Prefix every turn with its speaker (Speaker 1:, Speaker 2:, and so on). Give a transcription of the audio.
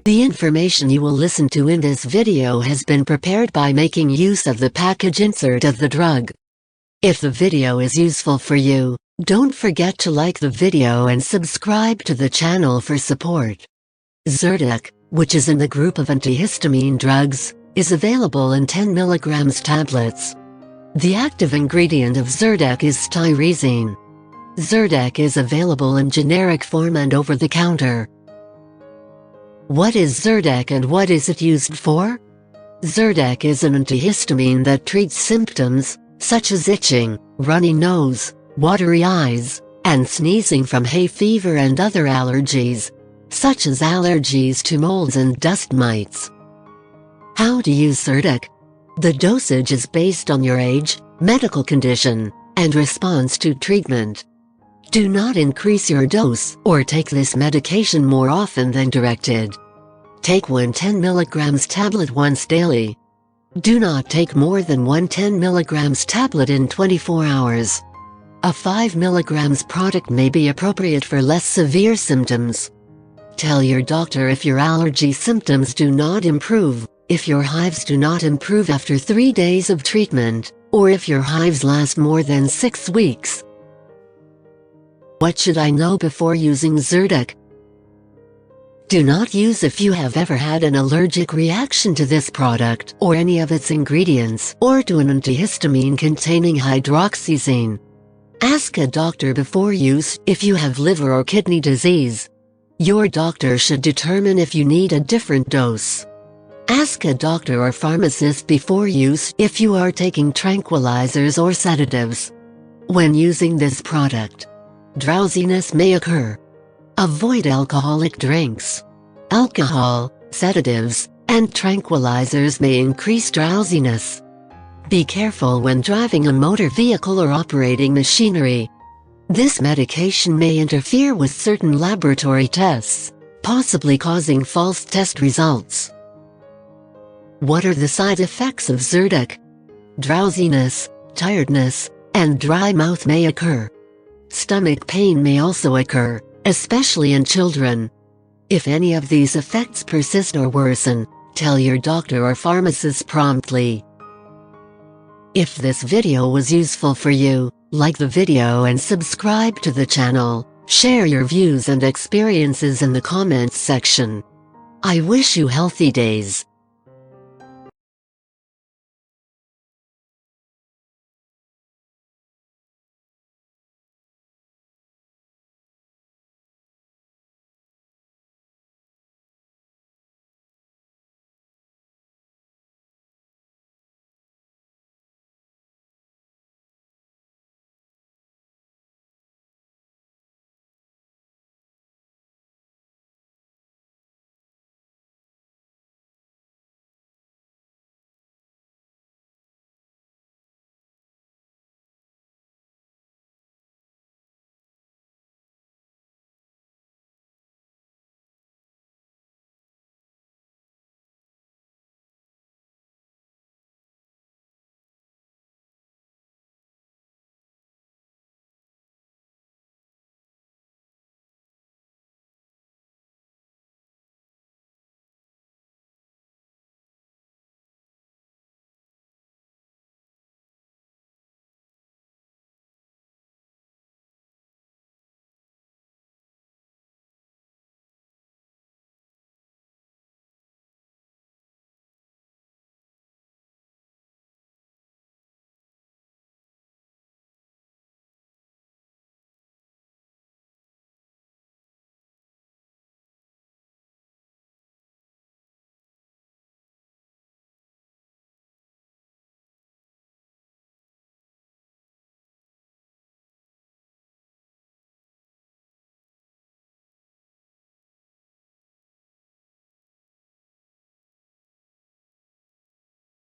Speaker 1: The information you will listen to in this video has been prepared by making use of the package insert of the drug. If the video is useful for you, don't forget to like the video and subscribe to the channel for support. Zyrtec, which is in the group of antihistamine drugs, is available in 10 mg tablets. The active ingredient of Zyrtec is Cetirizine. Zyrtec is available in generic form and over the counter. What is Zyrtec and what is it used for? Zyrtec is an antihistamine that treats symptoms such as itching, runny nose, watery eyes, and sneezing from hay fever and other allergies, such as allergies to molds and dust mites. How to use Zyrtec? The dosage is based on your age, medical condition, and response to treatment. Do not increase your dose or take this medication more often than directed. Take one 10 mg tablet once daily. Do not take more than one 10 mg tablet in 24 hours. A 5 mg product may be appropriate for less severe symptoms. Tell your doctor if your allergy symptoms do not improve, if your hives do not improve after 3 days of treatment, or if your hives last more than 6 weeks. What should I know before using Zyrtec? Do not use if you have ever had an allergic reaction to this product or any of its ingredients or to an antihistamine containing hydroxyzine. Ask a doctor before use if you have liver or kidney disease. Your doctor should determine if you need a different dose. Ask a doctor or pharmacist before use if you are taking tranquilizers or sedatives. When using this product, drowsiness may occur. Avoid alcoholic drinks. Alcohol, sedatives, and tranquilizers may increase drowsiness. Be careful when driving a motor vehicle or operating machinery. This medication may interfere with certain laboratory tests, possibly causing false test results. What are the side effects of Zyrtec? Drowsiness, tiredness, and dry mouth may occur. Stomach pain may also occur, especially in children. If any of these effects persist or worsen, tell your doctor or pharmacist promptly. If this video was useful for you, like the video and subscribe to the channel. Share your views and experiences in the comments section. I wish you healthy days.